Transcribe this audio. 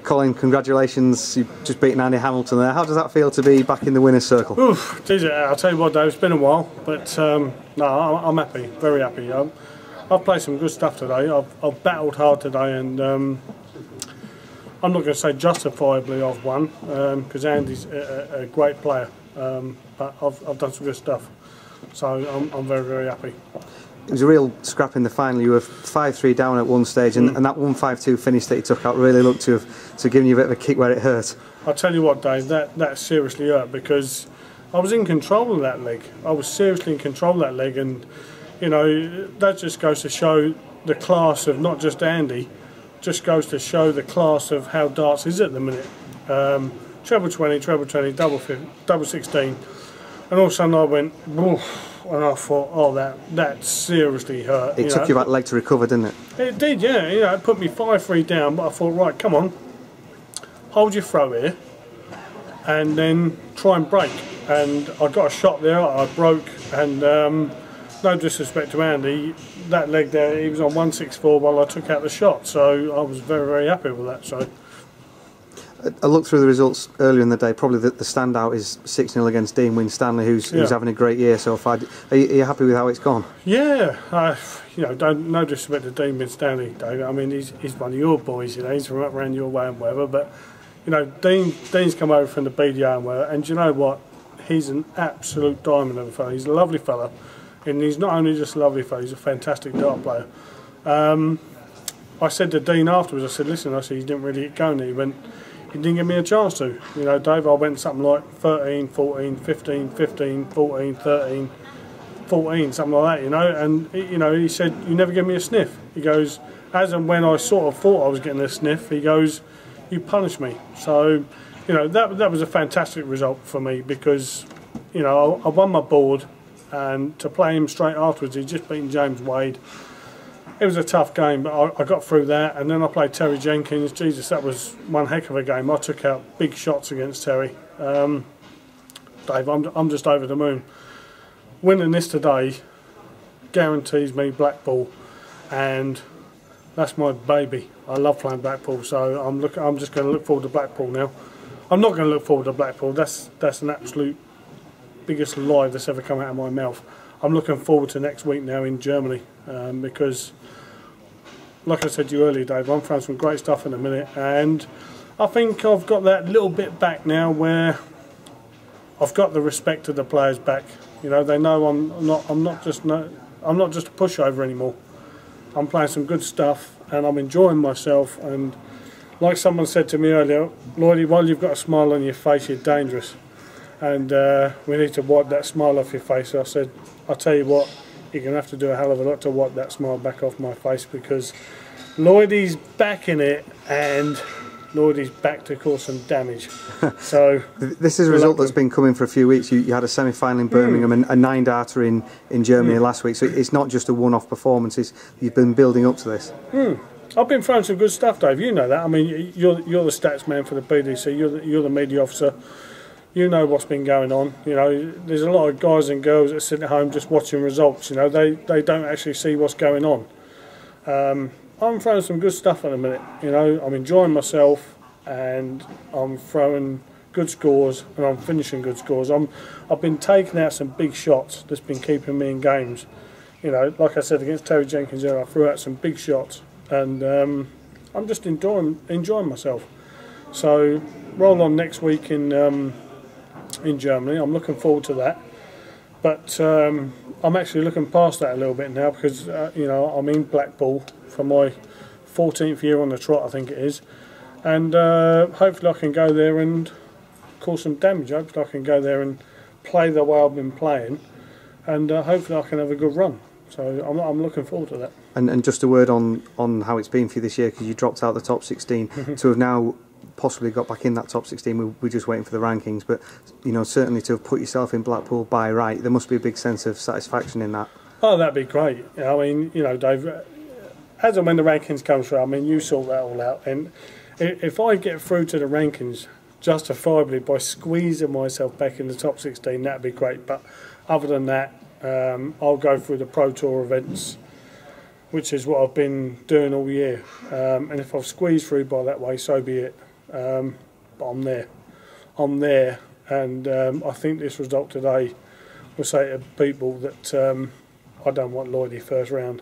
Colin, congratulations. You've just beaten Andy Hamilton there. How does that feel to be back in the winner's circle? Oof, geez, I'll tell you what, Dave, it's been a while, but no, I'm happy, very happy. I've played some good stuff today. I've battled hard today, and I'm not going to say justifiably I've won, because Andy's a great player, but I've done some good stuff. So I'm very, very happy. It was a real scrap in the final. You were 5-3 down at one stage, and that 1-5-2 finish that you took out really looked to have given you a bit of a kick where it hurt. I'll tell you what, Dave, that seriously hurt, because I was in control of that leg. I was seriously in control of that leg, and you know, that just goes to show the class of not just Andy, just goes to show the class of how darts is at the minute. Treble 20, double 16, and all of a sudden I went, woof. And I thought, oh, that seriously hurt. It took you that leg to recover, didn't it? It did, yeah. You know, it put me 5-3 down, but I thought, right, come on, hold your throw here, and then try and break. And I got a shot there, I broke, and no disrespect to Andy, that leg there, he was on 164 while I took out the shot, so I was very, very happy with that. So I looked through the results earlier in the day. Probably the standout is 6-0 against Dean Winstanley, who's having a great year so far. Are you happy with how it's gone? Yeah, you know, no disrespect to Dean Winstanley, David. I mean, he's one of your boys. You know, he's from up around your way and whatever. But you know, Dean's come over from the BDO and whatever. And you know what? He's an absolute diamond of a fella. He's a lovely fella, and he's not only just a lovely fella. He's a fantastic dart player. I said to Dean afterwards, I said, listen, I said, he didn't really get going. He went. He didn't give me a chance to. You know, Dave, I went something like 13, 14, 15, 15, 14, 13, 14, something like that, you know. And, you know, he said, you never give me a sniff. He goes, as and when I sort of thought I was getting a sniff, he goes, you punished me. So, you know, that was a fantastic result for me, because, you know, I won my board, and to play him straight afterwards, he'd just beaten James Wade. It was a tough game, but I got through that, and then I played Terry Jenkins. Jesus, that was one heck of a game. I took out big shots against Terry. Dave, I'm just over the moon. Winning this today guarantees me black ball, and that's my baby. I love playing black ball, so I'm just going to look forward to black ball now. I'm not going to look forward to black ball. That's an absolute biggest lie that's ever come out of my mouth. I'm looking forward to next week now in Germany, because, like I said to you earlier, Dave, I'm throwing some great stuff in a minute, and I think I've got that little bit back now where I've got the respect of the players back. You know, they know I'm not just a pushover anymore. I'm playing some good stuff, and I'm enjoying myself. And like someone said to me earlier, Lloydie, while you've got a smile on your face, you're dangerous. And we need to wipe that smile off your face. So I said, I'll tell you what, you're going to have to do a hell of a lot to wipe that smile back off my face, because Lloydie's back in it, and Lloydie's back to cause some damage. So this is a result that's been coming for a few weeks. You had a semi-final in Birmingham and a 9-darter in Germany last week, so it's not just a one-off performance. You've been building up to this. I've been throwing some good stuff, Dave. You know that. I mean, you're the stats man for the BDC. You're the media officer. You know what's been going on. You know, there's a lot of guys and girls that sit at home just watching results. You know, they don't actually see what's going on. I'm throwing some good stuff at the minute. You know, I'm enjoying myself, and I'm throwing good scores, and I'm finishing good scores. I've been taking out some big shots that's been keeping me in games. You know, like I said against Terry Jenkins, I threw out some big shots, and I'm just enjoying myself. So roll on next week in Germany. I'm looking forward to that, but I'm actually looking past that a little bit now, because you know, I'm in black ball for my 14th year on the trot, I think it is, and hopefully I can go there and cause some damage. Hopefully I can go there and play the way I've been playing, and hopefully I can have a good run. So I'm looking forward to that. And just a word on how it's been for you this year, because you dropped out the top 16 to have now possibly got back in that top 16. We're just waiting for the rankings, but you know, certainly to have put yourself in Blackpool by right, there must be a big sense of satisfaction in that. Oh, that'd be great. I mean, you know, Dave, as and when the rankings come through, I mean, you sort that all out, and if I get through to the rankings justifiably by squeezing myself back in the top 16, that'd be great. But other than that, I'll go through the Pro Tour events, which is what I've been doing all year, and if I've squeezed through by that way, so be it. but I'm there. I'm there, and I think this result today will say to people that I don't want Lloyd first round.